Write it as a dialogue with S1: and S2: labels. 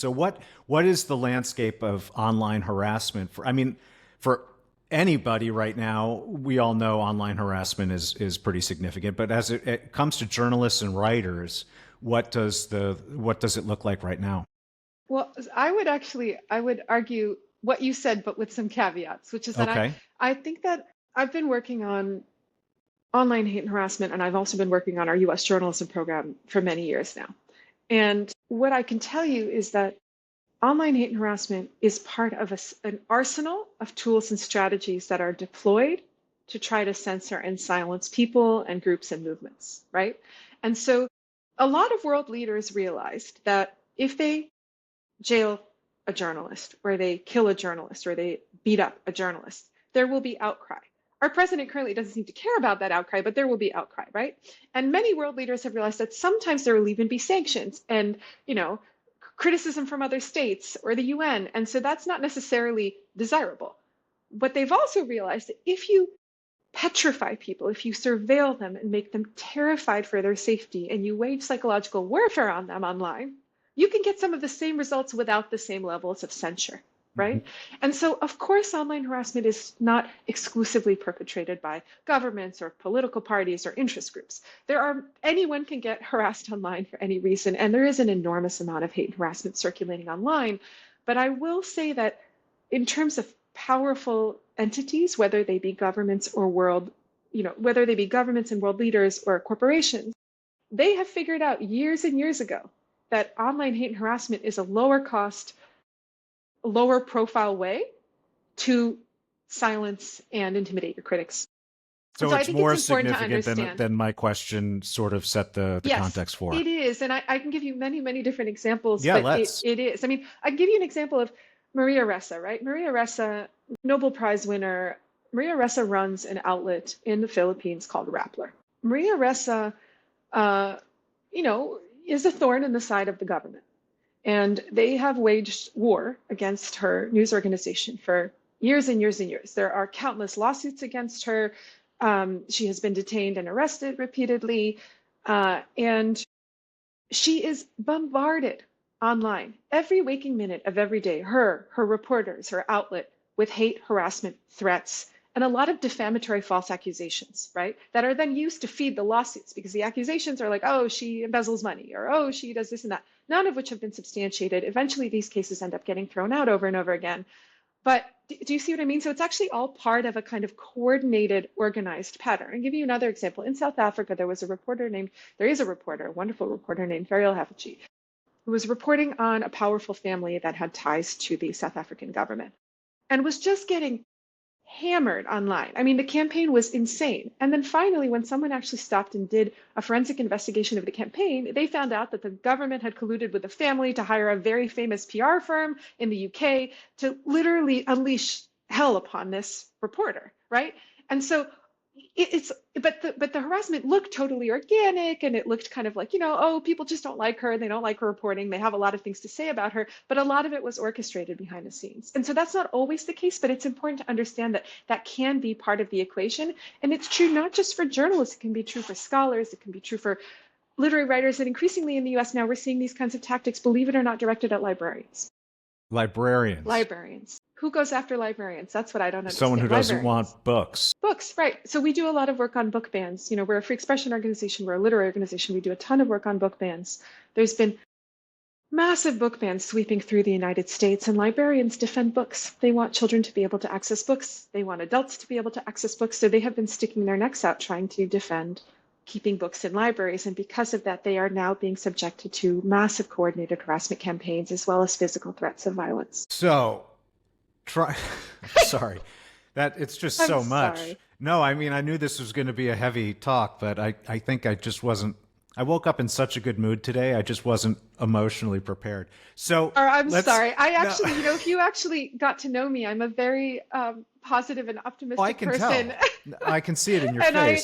S1: So what is the landscape of online harassment for? I mean, for anybody right now, we all know online harassment is pretty significant. But as it comes to journalists and writers, what does it look like right now?
S2: Well, I would argue what you said, but with some caveats, which is that
S1: Okay.
S2: I think that I've been working on online hate and harassment, and I've also been working on our US journalism program for many years now. And what I can tell you is that online hate and harassment is part of an arsenal of tools and strategies that are deployed to try to censor and silence people and groups and movements, right? And so a lot of world leaders realized that if they jail a journalist, or they kill a journalist, or they beat up a journalist, there will be outcry. Our president currently doesn't seem to care about that outcry, but there will be outcry, right? And many world leaders have realized that sometimes there will even be sanctions and, you know, criticism from other states or the UN. And so that's not necessarily desirable. But they've also realized that if you petrify people, if you surveil them and make them terrified for their safety, and you wage psychological warfare on them online, you can get some of the same results without the same levels of censure,
S1: Mhm.
S2: right? And so, of course, online harassment is not exclusively perpetrated by governments or political parties or interest groups. Anyone can get harassed online for any reason, and there is an enormous amount of hate and harassment circulating online. But I will say that in terms of powerful entities, whether they be governments or whether they be governments and world leaders or corporations, they have figured out years and years ago that online hate and harassment is a lower cost, lower profile way to silence and intimidate your critics. And
S1: So
S2: so I
S1: it's
S2: think it's
S1: more
S2: important to
S1: significant
S2: understand.
S1: than my question sort of set the
S2: Yes,
S1: context for.
S2: it is. And I can give you many, many different examples,
S1: Yeah,
S2: but
S1: let's.
S2: it is. I mean, I can give you an example of Maria Ressa, right? Maria Ressa, Nobel Prize winner. Maria Ressa runs an outlet in the Philippines called Rappler. Maria Ressa, uh, is a thorn in the side of the government. And they have waged war against her news organization for years and years and years. There are countless lawsuits against her. She has been detained and arrested repeatedly. And she is bombarded online every waking minute of every day, her reporters, her outlet, with hate, harassment, threats, and a lot of defamatory false accusations, right? That are then used to feed the lawsuits, because the accusations are like, oh, she embezzles money, or oh, she does this and that, none of which have been substantiated. Eventually, these cases end up getting thrown out over and over again. But do you see what I mean? So it's actually all part of a kind of coordinated, organized pattern. I'll give you another example. In South Africa, there is a reporter, a wonderful reporter named Ferial Haffetji, who was reporting on a powerful family that had ties to the South African government and was just getting hammered online. I mean, the campaign was insane. And then finally, when someone actually stopped and did a forensic investigation of the campaign, they found out that the government had colluded with the family to hire a very famous PR firm in the UK to literally unleash hell upon this reporter, right? And so it's but the harassment looked totally organic, and it looked kind of like, oh, people just don't like her, they don't like her reporting, they have a lot of things to say about her, but a lot of it was orchestrated behind the scenes. And so that's not always the case, but it's important to understand that that can be part of the equation. And it's true not just for journalists, it can be true for scholars, it can be true for literary writers, and increasingly in the US now we're seeing these kinds of tactics, believe it or not, directed at librarians.
S1: Librarians.
S2: Librarians. Who goes after librarians? That's what I don't
S1: Someone who
S2: understand.
S1: doesn't
S2: Librarians.
S1: want books.
S2: Books, right. So we do a lot of work on book bans. We're a free expression organization, we're a literary organization. We do a ton of work on book bans. There's been massive book bans sweeping through the United States, and librarians defend books. They want children to be able to access books. They want adults to be able to access books. So they have been sticking their necks out trying to defend keeping books in libraries. And because of that, they are now being subjected to massive coordinated harassment campaigns as well as physical threats of violence.
S1: So try. Sorry, that it's just
S2: I'm
S1: so much.
S2: sorry.
S1: No, I mean I knew this was going to be a heavy talk, but I think I just wasn't. I woke up in such a good mood today. I just wasn't emotionally prepared. So
S2: Or I'm
S1: let's.
S2: sorry. I
S1: No,
S2: actually, if you actually got to know me, I'm a very positive and
S1: oh, I
S2: optimistic
S1: can
S2: person.
S1: tell. I can see it in your
S2: And I,
S1: face.